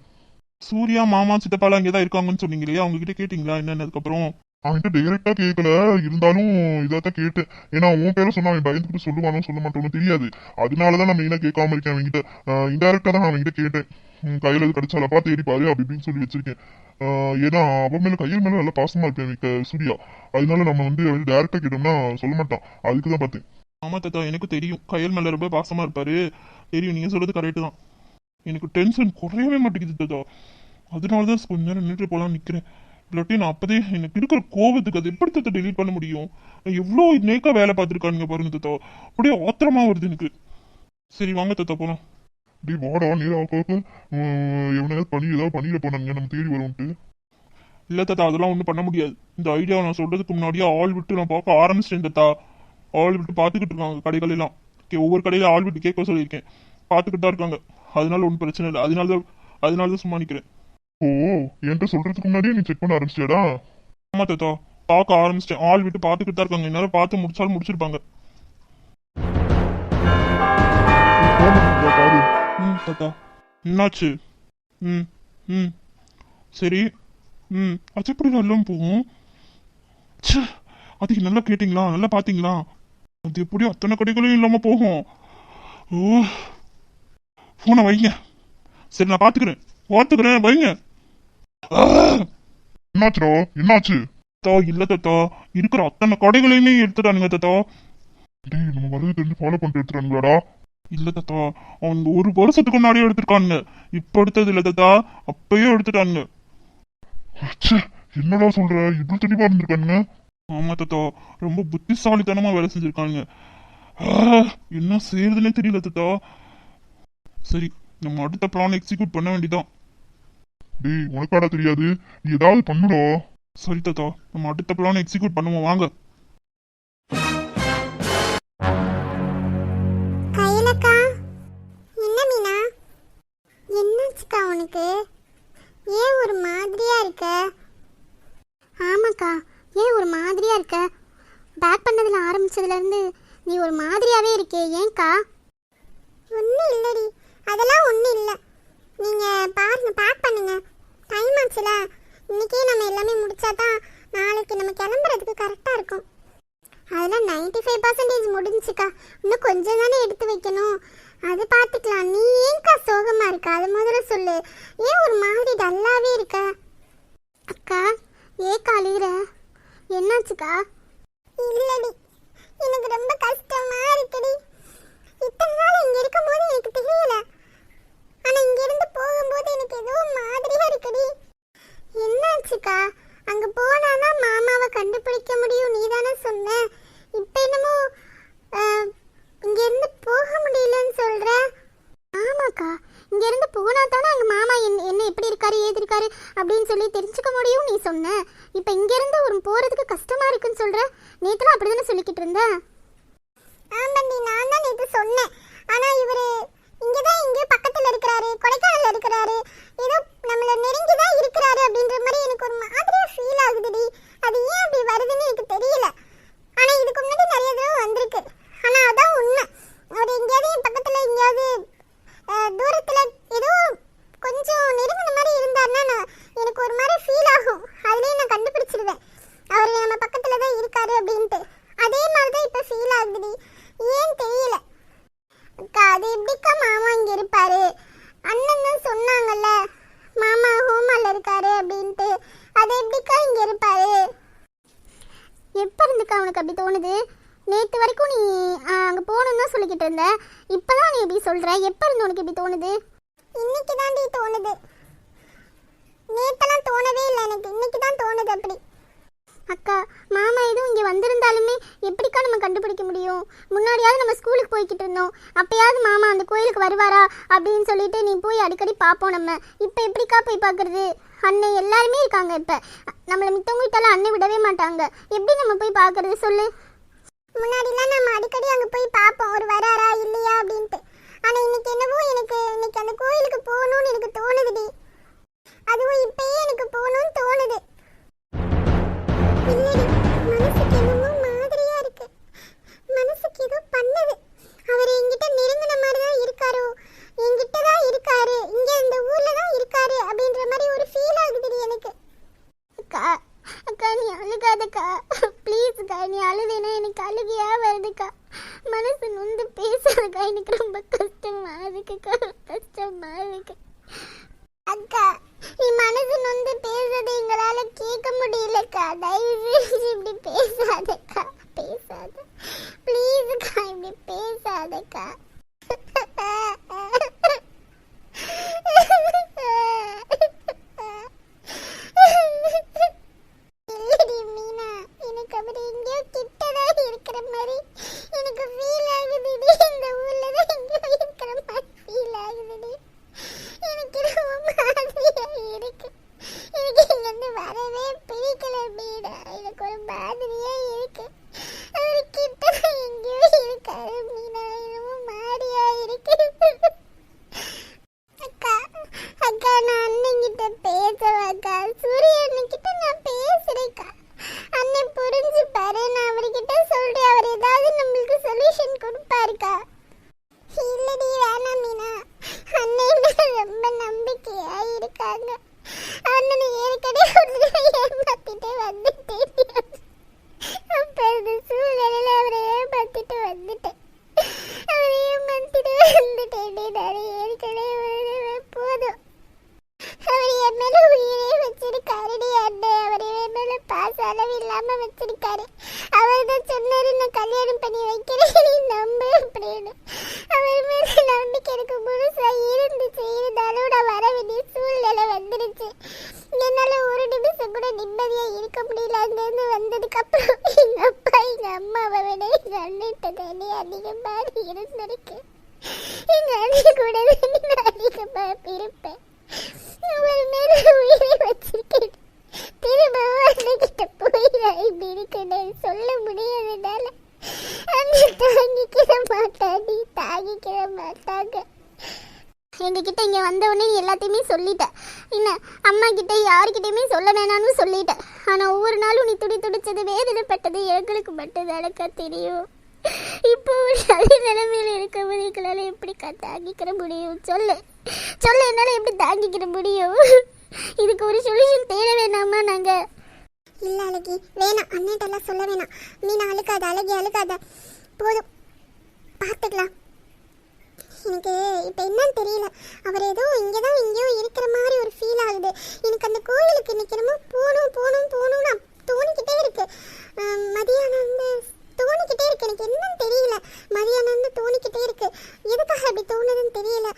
சூர்யா மாமா சித்தப்பாலாம் இங்கதான் இருக்காங்கன்னு சொன்னீங்க இல்லையா, அவங்க கிட்ட கேட்டீங்களா என்னன்னு? அதுக்கப்புறம் அவன்கிட்ட டைரக்டா கேட்கல, இருந்தாலும் இதாத்தான் கேட்டேன். ஏன்னா உன் பேரை சொன்னா அவன் பயந்துக்கிட்டு சொல்லுவானோ சொல்ல மாட்டோன்னு தெரியாது. அதனாலதான் நான் மெயினா கேட்காம இருக்கேன் அவன்கிட்ட. இன்டெரக்டா தான் அவன்கிட்ட கேட்டேன். கையில இது கிடைச்சாலப்பா தேடி பாரு அப்படி இப்படின்னு சொல்லி வச்சிருக்கேன். ஏன்னா அவன் மேல கையில் மேல நல்லா பாசமா இருப்பேன் சூர்யா. அதனால நம்ம வந்து டைரக்டா கேட்டோம்னா சொல்ல மாட்டான், அதுக்குதான் பார்த்தேன். ஆமா தாத்தா, எனக்கு தெரியும் கையல் மேல ரொம்ப பாசமா இருப்பாரு. தெரியும், நீங்க சொல்றது கரெக்டு தான். எனக்கு டென்ஷன் குறையவே மாட்டேங்குது தாத்தா. அதனாலதான் கொஞ்ச நேரம் நின்று போலான்னு நிக்கிறேன். இல்லாட்டி நான் அப்பதே எனக்கு இருக்கிற கோபத்துக்கு அது எப்படி தாத்தா டெலீட் பண்ண முடியும்? எவ்வளோ நேக்கா வேலை பார்த்துருக்கானுங்க பாருங்க தாத்தா, அப்படியே ஆத்திரமா வருது எனக்கு. சரி வாங்க தாத்தா போலாம். டே வாடா நேரா போக்கு. எவனாவது ஏதாவது பண்ணிட போனாங்க, நம்ம தேடி வரும்ட்டு. இல்ல தாத்தா, அதெல்லாம் ஒன்றும் பண்ண முடியாது. இந்த ஐடியா நான் சொல்றதுக்கு முன்னாடியே ஆள் விட்டு நான் பார்க்க ஆரம்பிச்சிட்டேன் தாத்தா. ஆள் விட்டு பார்த்துக்கிட்டு இருக்காங்க கடைகள் எல்லாம். ஒவ்வொரு கடையில ஆள் விட்டு கேட்க சொல்லியிருக்கேன், பார்த்துக்கிட்டு தான் இருக்காங்க. அதனால ஒன்றும் பிரச்சனை இல்லை. அதனாலதான் சும்மா நிக்கிறேன். ஓ, என்கிட்ட சொல்றதுக்கு முன்னாடியே நீ செக் பண்ண ஆரம்பிச்சிட்டியாடா? ஆமா தாத்தா, பார்க்க ஆரம்பிச்சிட்டேன். ஆள் விட்டு பார்த்துக்கிட்டு தான் இருக்காங்க. என்னால பார்த்து முடிச்சாலும் முடிச்சிருப்பாங்க. பாரு. தாத்தா என்னாச்சு? ம் ம் சரி. அது எப்படி நல்லா போகும்? அதுக்கு நல்லா கேட்டிங்களா, நல்லா பார்த்தீங்களா? அது எப்படி அத்தனை கடைகளும் இல்லாம போகும்? ஓ, போனை வைங்க. சரி நான் பார்த்துக்கிறேன் வைங்க. என்னாச்சுடா, என்னாச்சு? இல்ல தாத்தா, இருக்கிற அத்தனை கடைகளையுமே எடுத்துட்டானுங்க தாத்தா. டேய், நம்ம வரது தெரிஞ்சு ஃபாலோ பண்ணிட்டு எடுத்துறானுங்களாடா? இல்ல தாத்தா, அவங்க ஒரு வருஷத்துக்கு முன்னாடியே எடுத்திருக்கானுங்க. இப்ப எடுத்தது இல்ல தாத்தா, அப்பயே எடுத்துட்டானுங்க. என்னடா சொல்ற, இவ்வளவு தெளிவா இருந்திருக்கானுங்க? ஆமா தாத்தா, ரொம்ப புத்திசாலித்தனமா வேலை செஞ்சிருக்கானுங்க. என்ன செய்யறதுன்னே தெரியல தாத்தா. சரி, நம்ம அடுத்த பிளான் எக்ஸிக்யூட் பண்ண வேண்டியதான். டேய், உனக்காடா தெரியாது, நீ ஏதாவது பண்ணுடா. சரி தாத்தா, நம்ம அடுத்த பிளான் எக்ஸிக்யூட் பண்ணுவோம் வாங்க. கையிலக்கா, என்ன மீனா, என்னாச்சுக்கா உனக்கு? ஏன் ஒரு மாதிரியா இருக்க? ஆமாக்கா, ஏன் ஒரு மாதிரியா இருக்க? பேக் பண்ணதுல ஆரம்பிச்சதுல இருந்து நீ ஒரு மாதிரியாவே இருக்கே, ஏன்க்கா? ஒன்றும் இல்லடி, அதெல்லாம் ஒன்றும் இல்லை. நீங்கள் பாருங்க, பேக் பண்ணுங்க. டைம் ஆச்சுல, இன்னைக்கே நம்ம எல்லாமே முடிச்சாதான் நாளைக்கு நம்ம கிளம்புறதுக்கு கரெக்டாக இருக்கும். அதெல்லாம் 95% முடிஞ்சுக்கா. இன்னும் கொஞ்சம் தானே எடுத்து வைக்கணும், அது பார்த்துக்கலாம். நீ ஏன்க்கா சோகமாக இருக்க, அது முதல்ல சொல்லு. ஏன் ஒரு மாதிரி டல்லாகவே இருக்க? அக்கா, ஏக்கா அழுகிற? என்னாச்சுக்கா? இல்லடி, எனக்கு ரொம்ப கஷ்டமா இருக்குடி. இத்தனை நாள் இங்க இருக்கும்போது எனக்கு தெரியல, ஆனா இங்க இருந்து போகும்போது எனக்கு ஏதோ மாதிரியா இருக்குடி. என்னாச்சுக்கா? அங்க போனாதான் மாமாவை கண்டுபிடிக்க முடியும், நீ தானே சொன்ன. இப்ப என்னமோ இங்க இருந்து போக முடியலன்னு சொல்ற. ஆமாக்கா, இங்க இருந்து போனா தானே அங்க மாமா என்ன எப்படி இருக்காரு ஏது இருக்காரு அப்படின்னு சொல்லி தெரிஞ்சுக்க முடியும் நீ சொன்ன. இப்ப இங்க இருந்து ஒரு போறதுக்கு கஷ்டமா இருக்குன்னு சொல்ற. நேத்துலாம் அப்படிதானே சொல்லிக்கிட்டு இருந்த. ஆமாண்டி, நான் தான் நேத்து சொன்னேன். ஆனா இவரு இங்கதான் எங்கேயோ பக்கத்துல இருக்கிறாரு, கொடைக்கானல்ல இருக்கிறாரு, ஏதோ நம்மள நெருங்கிதான் இருக்கிறாரு அப்படின்ற மாதிரி எனக்கு ஒரு மாதிரியா ஃபீல் ஆகுதுடி. அது ஏன் அப்படி வருதுன்னு எனக்கு தெரியல. ஆனா இதுக்கு முன்னாடி நிறைய தடவை வந்திருக்கு. ஆனா அதான் உண்மை, அவர் எங்கேயாவது பக்கத்துல எங்கேயாவது தூரத்துல ஏதோ கொஞ்சம் நெருங்கின மாதிரி இருந்தாருன்னா எனக்கு ஒரு மாதிரி ஃபீல் ஆகும். அதுலயே நான் கண்டுபிடிச்சிருவேன் அவர் நம்ம பக்கத்துல தான் இருக்காரு அப்படின்ட்டு. அதே மாதிரிதான் இப்ப ஃபீல் ஆகுதுடி, ஏன் தெரியல. அக்கா, அது எப்படிக்கா மாமா இங்க இருப்பாரு? அண்ணன் தான் அப்படி தோணுது? நேற்று வரைக்கும் நீ அங்கே போகணுன்னு தான் சொல்லிக்கிட்டு இருந்த, இப்போதான் நீ இப்படி சொல்கிற. எப்போ இருந்து உனக்கு இப்படி தோணுது? இன்னைக்கு தாண்டி தோணுது. நேற்றெல்லாம் தோணவே இல்லை எனக்கு, இன்னைக்கு தான் தோணுது அப்படி. அக்கா, மாமா எதுவும் இங்கே வந்திருந்தாலுமே எப்படிக்கா நம்ம கண்டுபிடிக்க முடியும்? முன்னாடியாவது நம்ம ஸ்கூலுக்கு போய்கிட்டு இருந்தோம், அப்பயாவது மாமா அந்த கோயிலுக்கு வருவாரா அப்படின்னு சொல்லிட்டு நீ போய் அடிக்கடி பார்ப்போம். நம்ம இப்போ எப்படிக்கா போய் பார்க்கறது? அண்ணன் எல்லாருமே இருக்காங்க, இப்போ நம்மளை மித்தவங்க வீட்டெல்லாம் அண்ணன் விடவே மாட்டாங்க. எப்படி நம்ம போய் பார்க்கறது சொல்லு? முன்னாடிலாம் நம்ம அடிக்கடி அங்கே போய் பார்ப்போம், ஒரு வராரா இல்லையா அப்படின்ட்டு. ஆனால் இன்னைக்கு என்னவோ எனக்கு இன்னைக்கு அந்த கோயிலுக்கு போகணும்னு எனக்கு தோணுதுடி. அதுவும் இப்பயே எனக்கு போகணும்னு தோணுது. இல்லடி, மனசுக்கு என்னமோ மாதிரியா இருக்கு. மனசுக்கு ஏதோ பண்ணுது. அவர் என்கிட்ட நெருங்கின மாதிரி தான் இருக்காரோ, என்கிட்ட தான் இருக்காரு, இங்க இந்த ஊர்ல தான் இருக்காரு அப்படின்ற மாதிரி ஒரு ஃபீல் ஆகுதுடி எனக்கு. அக்கா அக்கா, நீ அழுகாதக்கா ப்ளீஸ்க்கா. நீ அழுதுனா எனக்கு அழுகையா வருதுக்கா. மனசு நொந்து பேசாதக்கா, எனக்கு ரொம்ப கஷ்டமா இருக்குக்கா, கஷ்டமா இருக்கு. அக்கா, நீ மனசு நொந்து பேசுறது எங்களால கேட்க முடியலக்கா. தயவு செஞ்சு இப்படி பேசாதக்கா, பேசாத ப்ளீஸ்க்கா, இப்படி பேசாதக்கா. இல்லடி மீனா, எனக்கு அவர் எங்கேயோ கிட்டதான் இருக்கிற மாதிரி எனக்கு ஃபீல் ஆகுதுடி. இந்த ஊர்ல தான் எங்கேயோ இருக்கிற மாதிரி ஃபீல் ஆகுதுடி. எனக்கு ரொம்ப மாதிரியா இருக்கு. எனக்கு இங்கிருந்து வரவே பிடிக்கல மீனா. எனக்கு ஒரு மாதிரியா இருக்கு. அவர் கிட்டதான் எங்கேயோ இருக்காரு மீனா. ரொம்ப மாதிரியா இருக்கு. அக்கா அக்கா, நான் அண்ணன்கிட்ட பேசவாக்கா. சூரியன் கிட்ட நான் பேசுறேக்கா. அண்ணன் புரிஞ்சுப்பாரு. நான் அவர்கிட்ட சொல்றேன், அவர் ஏதாவது நம்மளுக்கு சொல்யூஷன் கொடுப்பாருக்கா. இல்லடி, வேணாம் மீனா. அண்ணன் ரொம்ப நம்பிக்கையா இருக்காங்க. அண்ணனை ஏற்கனவே ஏமாத்திட்டு வந்துட்டேன். அப்ப இந்த சூழ்நிலையில அவரை ஏமாத்திட்டு வந்துட்டேன். அவரை ஏமாத்திட்டு வந்துட்டேன். நான் ஏற்கனவே போதும். அவர் என் மேல உயிரே வச்சிருக்காருடி அண்ணன். அவர் என் மேல பாச அளவு இல்லாம வச்சிருக்காரு. அவர் தான் சொன்னாரு, நான் கல்யாணம் பண்ணி வைக்கிறேன், நீ நம்பு அப்படின்னு. அவர் மேல நம்பிக்கை எனக்கு முழுசா இருந்துச்சு. இருந்தாலும் நான் வர வேண்டிய சூழ்நிலை வந்துருச்சு. என்னால ஒரு நிமிஷம் கூட நிம்மதியா இருக்க முடியல. அங்கிருந்து வந்ததுக்கு அப்புறம் எங்க அப்பா எங்க அம்மாவை விட எங்க அண்ணன்ட்ட தானே அதிகமா இருந்திருக்கு. எங்க அண்ணன் கூடவே நான் அதிகமா இருப்பேன். அவர் மேல உயிரை வச்சிருக்கேன். திரும்பவும் அண்ணகிட்ட போய் நான் இப்படி இருக்கேன் சொல்ல முடியாதனால அண்ணன் தாங்கிக்கிற மாட்டாடி, தாங்கிக்கிற மாட்டாங்க. எங்ககிட்ட இங்கே வந்தவுடனே எல்லாத்தையுமே சொல்லிட்டேன். என்ன அம்மா கிட்ட யாருக்கிட்டையுமே சொல்ல வேணாம்னு சொல்லிட்டேன். ஆனால் ஒவ்வொரு நாளும் நீ துடிச்சது வேதனைப்பட்டது எங்களுக்கு மட்டும்தானக்கா தெரியும். இப்போ நல்ல நிலைமையில இருக்கவங்க எங்களால் எப்படிக்கா தாங்கிக்கிற முடியும்? சொல்லு சொல்லு, என்னால் எப்படி தாங்கிக்கிற முடியும்? இதுக்கு ஒரு சொல்யூஷன் தேட வேணாமா நாங்கள்? இல்லை அழகி, வேணாம். அண்ணன்ட்டெல்லாம் சொல்ல வேணாம். மீனா அழுக்காத, அழகி அழுக்காத, போதும், பார்த்துக்கலாம். எனக்கு இப்போ என்னன்னு தெரியல. அவர் ஏதோ இங்கே தான் எங்கேயோ இருக்கிற மாதிரி ஒரு ஃபீல் ஆகுது. எனக்கு அந்த கோயிலுக்கு நிற்கிறமோ போகணும்னு தோணிக்கிட்டே இருக்கு. மதியானம் வந்து தோணிக்கிட்டே இருக்கு. எனக்கு என்னன்னு தெரியல. மதியானம் வந்து தோணிக்கிட்டே இருக்கு. எதுக்காக அப்படி தோணுதுன்னு தெரியல.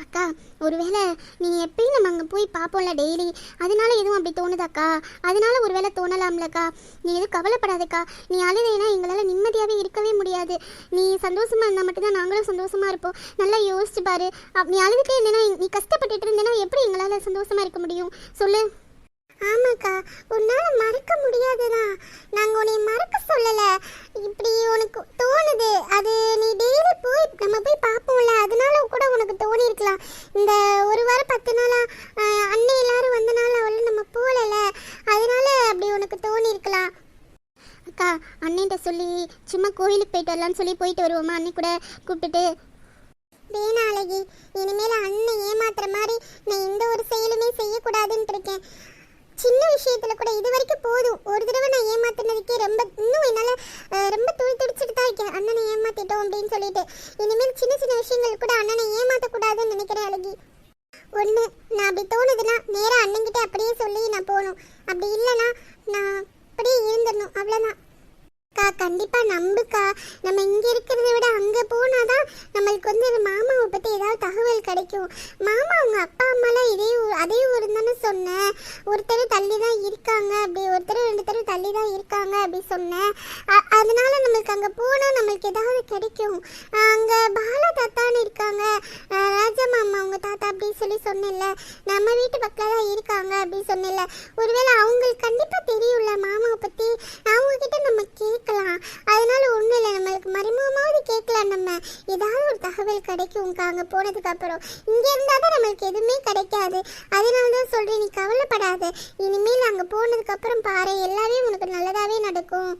அக்கா, ஒருவேளை நீ எப்பயும் நம்ம அங்கே போய் பார்ப்போம்ல டெய்லி, அதனால எதுவும் அப்படி தோணுதாக்கா? அதனால ஒருவேளை தோணலாம்லக்கா. நீ எதுவும் கவலைப்படாதக்கா. நீ அழுதைனா எங்களால் நிம்மதியாகவே இருக்கவே முடியாது. நீ சந்தோஷமா இருந்தால் மட்டும்தான் நாங்களும் சந்தோஷமா இருப்போம். நல்லா யோசிச்சு பாரு. நீ அழுதுட்டே இருந்தேன்னா, நீ கஷ்டப்பட்டுட்டு இருந்தேன்னா எப்படி எங்களால் சந்தோஷமா இருக்க முடியும் சொல்லு? ஆமாக்கா, உன்னால் மறக்க முடியாதுதான். நாங்கள் உன்னை மறக்க சொல்லலை. இப்படி உனக்கு தோணுது. அது நீ டெய்லி போய் நம்ம போய் பார்ப்போம்ல, அதனால கூட உனக்கு தோணி இருக்கலாம். இந்த ஒரு வாரம் 10 நாளா அண்ணன் எல்லாரும் வந்தனால அவளை நம்ம போகல, அதனால அப்படி உனக்கு தோணி இருக்கலாம். அக்கா, அண்ணன்ட்ட சொல்லி சும்மா கோயிலுக்கு போயிட்டு வரலான்னு சொல்லி போயிட்டு வருவோமா அண்ணன் கூட கூப்பிட்டுட்டு? வேணா அழகி, இனிமேல் அண்ணன் ஏமாத்துற மாதிரி நான் எந்த ஒரு செயலுமே செய்யக்கூடாதுன்ட்டு இருக்கேன். சின்ன விஷயத்துல கூட இது வரைக்கும் போதும். ஒரு தடவை நான் ஏமாத்தினதுக்கே இன்னும் என்னால் ரொம்ப துடிச்சுட்டு தான் இருக்கேன். அண்ணனை ஏமாத்திட்டோம் அப்படின்னு சொல்லிட்டு. இனிமேல் சின்ன சின்ன விஷயங்கள் கூட அண்ணனை ஏமாற்றக்கூடாதுன்னு நினைக்கிறேன் அழகி. ஒன்று, நான் அப்படி தோணுதுன்னா நேராக அண்ணன்கிட்ட அப்படியே சொல்லி நான் போகணும். அப்படி இல்லைன்னா நான் அப்படியே இருந்துடணும், அவ்வளவுதான். கண்டிப்பா நம்புக்கா. நம்ம இங்க இருக்கிறத விட அங்க போனாதான் நம்மளுக்கு வந்து மாமாவை பத்தி ஏதாவது தகவல் கிடைக்கும். மாமா அவங்க அப்பா அம்மாலாம் அதே ஊர் தானே சொன்னேன். ஒருத்தர் தள்ளி தான் இருக்காங்க, அப்படி ஒருத்தர் 2 தடவை தள்ளி தான் இருக்காங்க அப்படி சொன்னேன். அதனால நம்மளுக்கு அங்க போனா நம்மளுக்கு ஏதாவது கிடைக்கும். அங்க பாலா தாத்தான்னு இருக்காங்க, ராஜா மாமா அவங்க தாத்தா அப்படி சொல்லி சொன்னேன்ல. நம்ம வீட்டு பக்கத்துல தான் இருக்காங்க அப்படி சொன்னேன்ல. ஒருவேளை அவங்களுக்கு கண்டிப்பா தெரியும்ல மாமாவை பத்தி. அவங்க கிட்ட நம்ம கேட்கலாம். அதனால ஒண்ணும் இல்லை, நம்மளுக்கு மறைமுகமாவது கேட்கலாம். நம்ம ஏதாவது ஒரு தகவல் கிடைக்கும்க்கா அங்க போனதுக்கு அப்புறம். இங்க இருந்தாதான் நம்மளுக்கு எதுவுமே கிடைக்காது. அதனாலதான் சொல்றேன், நீ கவலைப்படாத. இனிமேல் அங்க போனதுக்கு அப்புறம் பாரு, எல்லாமே உனக்கு நல்லதாவே நடக்கும்.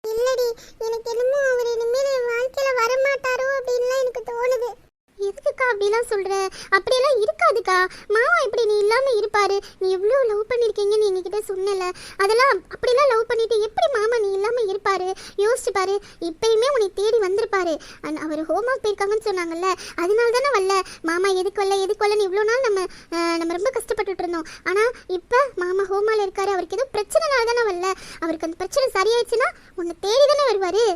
இல்லடி, எனக்கு என்னமோ அவர் இனிமேல் என் வாழ்க்கையில வரமாட்டாரோ அப்படின்லாம் எனக்கு தோணுது. எதுக்குக்கா அப்படிலாம் சொல்ற? அப்படியெல்லாம் இருக்காதுக்கா. மாமா இப்படி நீ இல்லாம இருப்பாரு. நீ எவ்வளவு லவ் பண்ணிருக்கீங்கன்னு எங்ககிட்ட சொன்னல. அதெல்லாம் அப்படிலாம் லவ் பண்ணிட்டு எப்படி மாமா நீ இல்லாம இருப்பாரு? யோசிச்சு பாரு, இப்பயுமே உன்னை தேடி வந்திருப்பாரு. அவர் ஹோம் ஒர்க் போயிருக்காங்கன்னு சொன்னாங்கல்ல, அதனால தானே வரல. மாமா எதுக்கு வரலன்னு இவ்வளோ நாள் நம்ம ரொம்ப கஷ்டப்பட்டுட்டு இருந்தோம். ஆனா இப்ப மாமா ஹோமால இருக்காரு, அவருக்கு ஏதோ பிரச்சனைனால தானே வரல. அவருக்கு அந்த பிரச்சனை சரியாயிடுச்சுன்னா உன்னை தேடி தானே வருவாரு.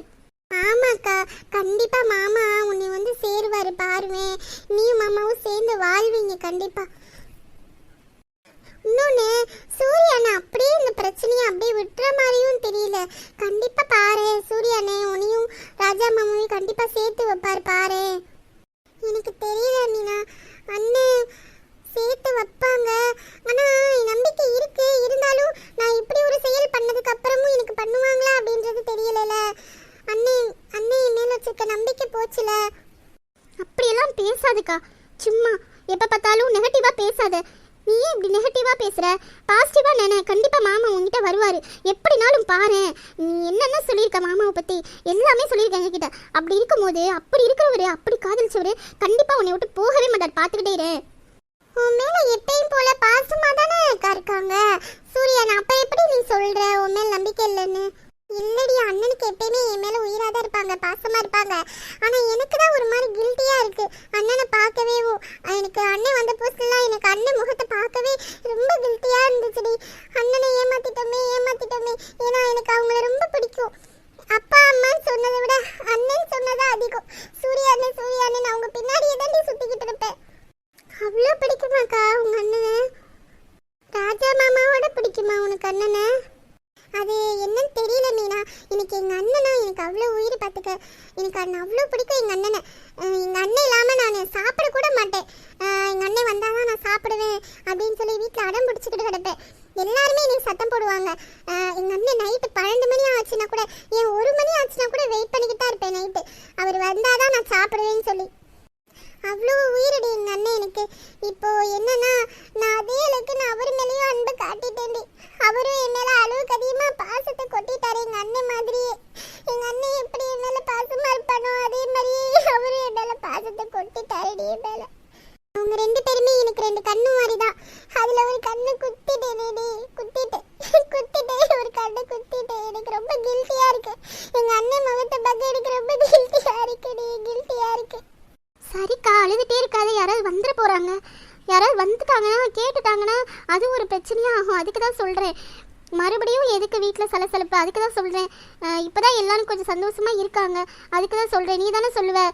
ஆமாக்கா, கண்டிப்பா மாமா உன்னை வந்து சேருவாரு பாருவே. நீயும் மாமாவும் சேர்ந்து வாழ்வீங்க கண்டிப்பா. இன்னொன்னு, சூர்யாண்ணே அப்படியே இந்த பிரச்சனையை அப்படியே விட்டுற மாதிரியும் தெரியல. கண்டிப்பா பாரு, சூர்யாண்ணே உன்னையும் ராஜா மாமாவையும் கண்டிப்பா சேர்த்து வைப்பாரு பாரு. எனக்கு தெரியல மீனா, அண்ணன் சேர்த்து வைப்பாங்க. ஆனா நம்பிக்கை இருக்கு. இருந்தாலும் நான் இப்படி ஒரு செயல் பண்ணதுக்கு அப்புறமும் எனக்கு பண்ணுவாங்களா அப்படின்றது தெரியல. அண்ணே என் மேல வச்சிருக்க நம்பிக்கை போச்சுல. அப்படியெல்லாம் பேசாதுக்கா. சும்மா எப்ப பார்த்தாலும் நெகட்டிவா பேசாத. நீ ஏன் இப்படி நெகட்டிவா பேசுற? பாசிட்டிவா நினை. கண்டிப்பா மாமா உங்ககிட்ட வருவாரு. எப்படினாலும் பாரு, நீ என்னென்ன சொல்லியிருக்க மாமாவை பத்தி எல்லாமே சொல்லியிருக்க எங்ககிட்ட. அப்படி இருக்கும்போது அப்படி இருக்கிறவரு, அப்படி காதலிச்சவரு கண்டிப்பா உன்னை விட்டு போகவே மாட்டார். பாத்துக்கிட்டே இரு. உன் மேல எப்பயும் போல பாசமா தானே இருக்காங்க சூர்யா. அப்ப எப்படி நீ சொல்ற உன் மேல நம்பிக்கை இல்லைன்னு? இல்லடி, அண்ணனுக்கு எப்பயுமே என் மேல உயிரா தான் இருப்பாங்க, பாசமா இருப்பாங்க. ஆனா எனக்கு தான் ஒரு மாதிரி கில்ட்டியா இருக்கு அண்ணனை பார்க்கவே. எனக்கு அண்ணன் வந்த புதுசுலாம் எனக்கு அண்ணன் முகத்தை பார்க்கவே ரொம்ப கில்ட்டியா இருந்துச்சுடி. அண்ணனை ஏமாத்திட்டோமே. ஏன்னா எனக்கு அவங்கள ரொம்ப பிடிக்கும். அப்பா அம்மா சொன்னதை விட அண்ணன் சொன்னதா அதிகம். சூர்யா அண்ணன் அவங்க பின்னாடியே தான் சுத்திக்கிட்டு இருப்பேன். அவ்வளோ பிடிக்குமாக்கா உங்க அண்ணனை? ராஜா மாமாவோட பிடிக்குமா உனக்கு அண்ணனை? அது என்னன்னு தெரியல மீனா. எனக்கு எங்கள் அண்ணனா எனக்கு அவ்வளோ உயிர் பார்த்துக்க. எனக்கு அண்ணன் அவ்வளோ பிடிக்கும் எங்கள் அண்ணனை. எங்கள் அண்ணன் இல்லாமல் நான் சாப்பிட கூட மாட்டேன். எங்கள் அண்ணன் வந்தால் தான் நான் சாப்பிடுவேன் அப்படின்னு சொல்லி வீட்டில் அடம் பிடிச்சிக்கிட்டு கிடப்பேன். எல்லாருமே எனக்கு சத்தம் போடுவாங்க. எங்கள் அண்ணன் நைட்டு 12 மணி ஆச்சுன்னா கூட, ஏன் 1 மணி ஆச்சுன்னா கூட வெயிட் பண்ணிக்கிட்டா இருப்பேன் நைட்டு. அவர் வந்தால் தான் நான் சாப்பிடுவேன்னு சொல்லி. அவ்வளோ உயிரடி எங்கள் அண்ணன் எனக்கு. இப்போ என்னன்னா, நான் அதே அளவுக்கு நான் அவர் மேலேயும் அன்பு காட்டிட்டேன்டி. அவரும் என் மேலே அளவுக்கு அதிகமாக பாசத்தை கொட்டிட்டாரு எங்கள் அண்ணன் மாதிரியே. எங்கள் அண்ணன் எப்படி என் மேலே பாசமாக இருப்பானோ அதே மாதிரியே அவரும் என் மேலே பாசத்தை கொட்டிட்டாருடி என் மேலே. அவங்க 2 பேருமே எனக்கு 2 கண்ணு மாதிரி தான். அதில் ஒரு கண்ணு குத்திட்டேனேடி. குத்திட்டேன் ஒரு கண்ணு குத்திட்டேன். எனக்கு ரொம்ப கில்ட்டியாக இருக்கு. எங்கள் அண்ணன் முகத்தை பார்க்க எனக்கு ரொம்ப கில்ட்டியாக இருக்கு. சரிக்கா, அழுதுகிட்டே இருக்காது. யாராவது வந்துட போகிறாங்க. யாராவது வந்துட்டாங்கன்னா கேட்டுட்டாங்கன்னா அது ஒரு பிரச்சனையாக ஆகும். அதுக்கு தான் சொல்கிறேன். மறுபடியும் எதுக்கு வீட்டில் சலசலப்பு? அதுக்கு தான் சொல்கிறேன். இப்போ தான் எல்லாரும் கொஞ்சம் சந்தோஷமாக இருக்காங்க. அதுக்கு தான் சொல்கிறேன். நீ தானே சொல்லுவ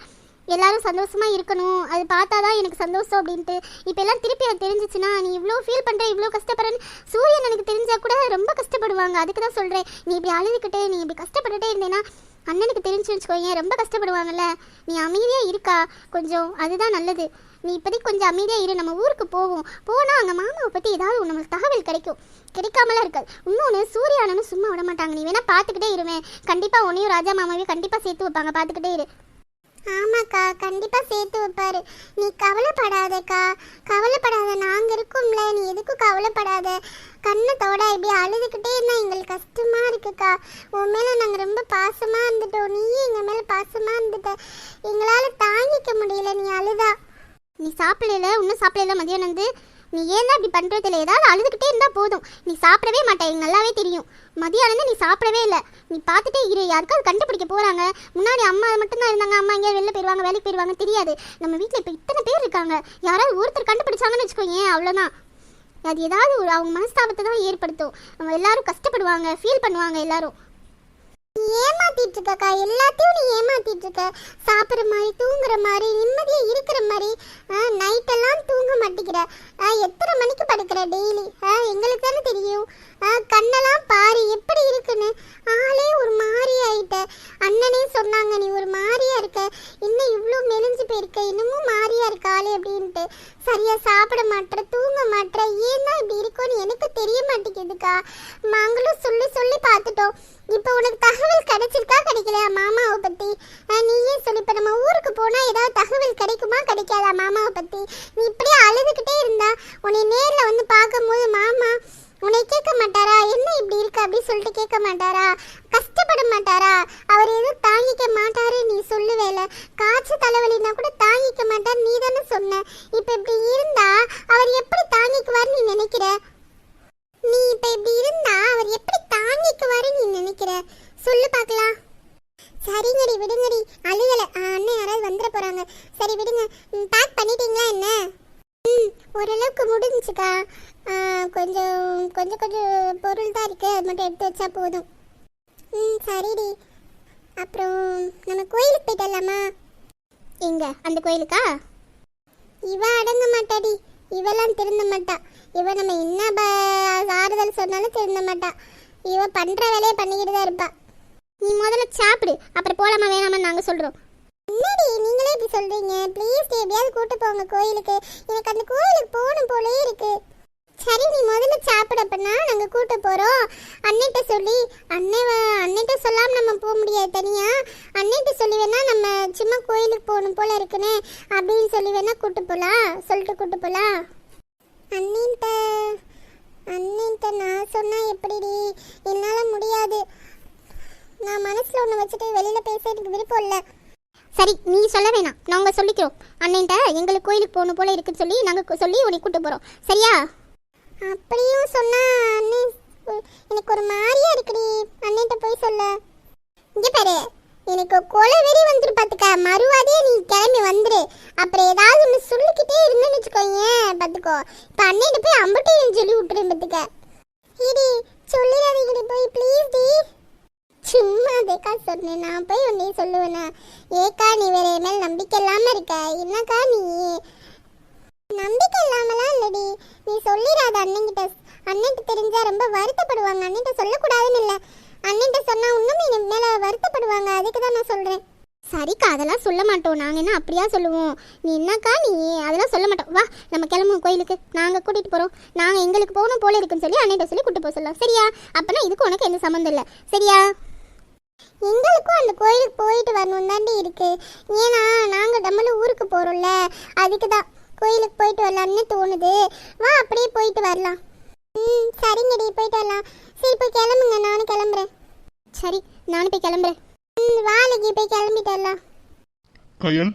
எல்லாரும் சந்தோஷமாக இருக்கணும், அது பார்த்தா தான் எனக்கு சந்தோஷம் அப்படின்ட்டு. இப்போ எல்லாம் திருப்பி அது தெரிஞ்சிச்சுன்னா நீ இவ்வளோ ஃபீல் பண்ணுற, இவ்வளோ கஷ்டப்படுறேன்னு சூரியன் எனக்கு தெரிஞ்சால் கூட ரொம்ப கஷ்டப்படுவாங்க. அதுக்கு தான் சொல்கிறேன். நீ இப்படி அழுதுகிட்டே நீ இப்படி கஷ்டப்பட்டுட்டே இருந்தேன்னா அண்ணனுக்கு தெரிஞ்சு வச்சுக்கோங்க, ரொம்ப கஷ்டப்படுவாங்கல்ல. நீ அமைதியாக இருக்கா கொஞ்சம், அதுதான் நல்லது. நீ இப்போதைக்கு கொஞ்சம் அமைதியாக இரு. நம்ம ஊருக்கு போனால் அங்கே மாமாவை பற்றி ஏதாவது நம்மளுக்கு தகவல் கிடைக்காமலாம் இருக்காது. இன்னொன்று, சூர்யானனும் சும்மா விட மாட்டாங்க. நீ வேணால் பார்த்துக்கிட்டே இருவேன். கண்டிப்பாக உன்னையும் ராஜா மாமாவையும் கண்டிப்பாக சேர்த்து வைப்பாங்க. பார்த்துக்கிட்டே இரு. ஆமாக்கா, கண்டிப்பாக சேர்த்து வைப்பாரு. நீ கவலைப்படாதக்கா, கவலைப்படாத. நாங்கள் இருக்கோம்ல, நீ எதுக்கும் கவலைப்படாத. கண்ணத்தோட இப்படி அழுதுகிட்டே இருந்தால் எங்களுக்கு கஷ்டமாக இருக்குக்கா. உன் மேலே நாங்கள் ரொம்ப பாசமாக இருந்துட்டோம். நீயும் எங்கள் மேலே பாசமாக இருந்துட்ட. எங்களால் தாங்கிக்க முடியல நீ அழுதா. நீ சாப்பிடல, இன்னும் சாப்பிடல மதியானம் வந்து. நீ ஏன்னா இப்படி பண்ணுறதில்ல? ஏதாவது அழுதுகிட்டே இருந்தால் போதும். நீ சாப்பிடவே மாட்டேன், எனக்கு நல்லாவே தெரியும். மதியானம் நீ சாப்பிடவே இல்லை. நீ பார்த்துட்டே இரு. யாருக்காவது கண்டுபிடிக்க போகிறாங்க. முன்னாடி அம்மா மட்டும்தான் இருந்தாங்க. அம்மா எங்கேயாவது வெளில போயிடுவாங்க, வேலைக்கு போயிடுவாங்க, தெரியாது. நம்ம வீட்டில் இப்போ இத்தனை பேர் இருக்காங்க. யாராவது ஒருத்தர் கண்டுபிடிச்சாங்கன்னு வச்சுக்கோங்க, அவ்வளோதான். அது ஏதாவது அவங்க மனஸ்தாபத்தை தான் ஏற்படுத்தும். அவங்க எல்லாரும் கஷ்டப்படுவாங்க, ஃபீல் பண்ணுவாங்க எல்லாரும். ஏமாத்திட்டு இருக்கக்கா, எல்லாத்தையும் நீ ஏமாத்திட்டு இருக்க. சாப்பிட்ற மாதிரி, தூங்குற மாதிரி, நிம்மதியா இருக்கிற மாதிரி. நைட்டெல்லாம் தூங்க மாட்டேங்கிற. எத்தனை மணிக்கு படுக்கிற டெய்லி? எங்களுக்கு தானே தெரியும். கண்ணெல்லாம் பாரு எப்படி இருக்குன்னு. ஆளே ஒரு மாதிரி ஆயிட்ட. அண்ணனே சொன்னாங்க நீ ஒரு மாதிரியா இருக்க, இன்னும் இவ்வளோ மெலிஞ்சு போயிருக்க, இன்னமும் மாதிரியா இருக்க ஆளே அப்படின்ட்டு. சரியா சாப்பிட மாட்டேற, தூங்க மாட்டேற, ஏன் தான் இப்படி இருக்கும்னு எனக்கு தெரிய மாட்டேங்குதுக்கா. நாங்களும் சொல்லி சொல்லி பார்த்துட்டோம். இப்போ உனக்கு தகவல் கிடைச்சிருக்கா கிடைக்கலையா மாமாவை பற்றி? நீயே சொல்லி. இப்போ நம்ம ஊருக்கு போனால் ஏதாவது தகவல் கிடைக்குமா கிடைக்காதா மாமாவை பற்றி? நீ இப்படியே அழுதுகிட்டே இருந்தா உன்னை நேரில் வந்து பார்க்கும்போது மாமா உன்னை கேட்க மாட்டாரா? என்ன இப்படி இருக்கு அப்படி சொல்லிட்டு கேட்க மாட்டாரா? கஷ்டப்பட மாட்டாரா? அவர் எதுவும் தாங்கிக்க மாட்டாரு நீ சொல்லுவேல. காய்ச்ச தலைவலினா கூட தாங்கிக்க மாட்டார் நீ தானே சொன்ன. இப்போ இப்படி இருந்தா அவர் எப்படி தாங்கிக்குவார் நீ நினைக்கிற? நீ இப்ப இப்படி இருந்தா அவர் எப்படி தாங்கிக்குவாரு நீ நினைக்கிற? சொல்லு பார்க்கலாம். சரிங்கடி விடுங்கடி, அழுகல. அண்ணன் யாராவது வந்துட போறாங்க. சரி விடுங்க. பேக் பண்ணிட்டீங்களா என்ன? ஓரளவுக்கு முடிஞ்சுக்கா. கொஞ்சம் கொஞ்சம் கொஞ்சம் பொருள் தான் இருக்கு, அது மட்டும் எடுத்து வச்சா போதும். சரிடி. அப்புறம் நம்ம கோயிலுக்கு போயிட்டு வரலாமா? எங்க அந்த கோயிலுக்கா? இவ அடங்க மாட்டாடி, இவெல்லாம் திருந்த மாட்டா. இவ நம்ம என்ன ஆறுதல் சொன்னாலும் திருந்த மாட்டா. இவ பண்ற வேலையை பண்ணிக்கிட்டு தான் இருப்பா. நீ முதல்ல சாப்பிடு, அப்புறம் போலாமா வேணாமான்னு நாங்கள் சொல்கிறோம். என்னடி நீங்களே இப்படி சொல்றீங்க? ப்ளீஸ் எப்படியாவது கூட்டு போங்க கோயிலுக்கு. எனக்கு அந்த கோயிலுக்கு போகணும் போலே இருக்கு. சரி நீ முதல்ல சாப்பிட, அப்படின்னா நாங்கள் கூட்டு போகிறோம். அன்னிட்ட சொல்லி அன்னிட்ட சொல்லாமல் நம்ம போக முடியாது தனியா. அன்னிட்ட சொல்லி வேணா நம்ம சும்மா கோயிலுக்கு போகணும் போல இருக்குன்னு அப்படின்னு சொல்லி வேணா கூட்டு போகலாம், சொல்லிட்டு கூட்டு போகலாம். அண்ணின்ட்ட நான் சொன்னா எப்படிடி? என்னால் முடியாது. நான் மனசில் ஒன்று வச்சுட்டு வெளியில் பேச எனக்கு விருப்பம் இல்லை. சரி நீ சொல்ல வேணாம், நாங்கள் சொல்லிக்கிறோம். அண்ணன்ட்ட எங்களுக்கு கோயிலுக்கு போகணும் போல இருக்குன்னு சொல்லி நாங்கள் சொல்லி உன்னை கூட்டு போகிறோம், சரியா? அப்படியும் சொன்னா அண்ணே எனக்கு ஒரு மாதிரியா இருக்குடி. அண்ணன்ட்ட போய் சொல்ல. இங்கே பாரு, எனக்கு கொலை வெறி வந்துரு பார்த்துக்க. மறுவாதியே நீ கிளம்பி வந்துரு. அப்புறம் ஏதாவது ஒன்று சொல்லிக்கிட்டே இருந்தேன்னு வச்சுக்கோங்க பார்த்துக்கோ. இப்போ அண்ணன்ட்ட போய் அம்பட்டையும் சொல்லி விட்டுறேன் பார்த்துக்க. இடி சொல்லிடாதீங்கடி போய் ப்ளீஸ் டி. சும்மா அதேக்கா சொன்னேன், நான் போய் உன்னே சொல்லுவேண்ணா. ஏக்கா நீ வேற என் மேல் நம்பிக்கை இல்லாமல் இருக்க. என்னக்கா நீ? நம்பிக்கை இல்லாமலாம் இல்லடி, நீ சொல்லிடாத அண்ணன்கிட்ட. அண்ணன்ட்டு தெரிஞ்சா ரொம்ப வருத்தப்படுவாங்க. அண்ணன்ட்ட சொல்லக்கூடாதுன்னு இல்லை, அண்ணன்ட்ட சொன்னா இன்னும் என் மேலே வருத்தப்படுவாங்க. அதுக்கு தான் நான் சொல்கிறேன். சரிக்கா அதெல்லாம் சொல்ல மாட்டோம், நாங்கள் என்ன அப்படியா சொல்லுவோம்? நீ என்னக்கா நீ அதெல்லாம் சொல்ல மாட்டோம். வா நம்ம கிளம்புவோம் கோயிலுக்கு, நாங்கள் கூட்டிகிட்டு போகிறோம். நாங்கள் எங்களுக்கு போகணும் போல இருக்குன்னு சொல்லி அண்ணன்ட்ட சொல்லி கூட்டு போக சொல்லலாம், சரியா? அப்போனா இதுக்கு உனக்கு எந்த சம்மந்தம் இல்லை, சரியா? எங்களுக்கும் அந்த கோயிலுக்கு போயிட்டு வரணும் தாண்டி இருக்கு. ஏன்னா நாங்கள் நம்மளும் ஊருக்கு போகிறோம்ல, அதுக்கு தான் கோயிலுக்கு போயிட்டு வரலாம்னு தோணுது. வா அப்படியே போயிட்டு வரலாம். சரிங்கடி போயிட்டு வரலாம். சரி போய் கிளம்புங்க, நானும் கிளம்புறேன். சரி நானும் போய் கிளம்புறேன். வாழைக்கு போய் கிளம்பிட்டு வரலாம். கயல்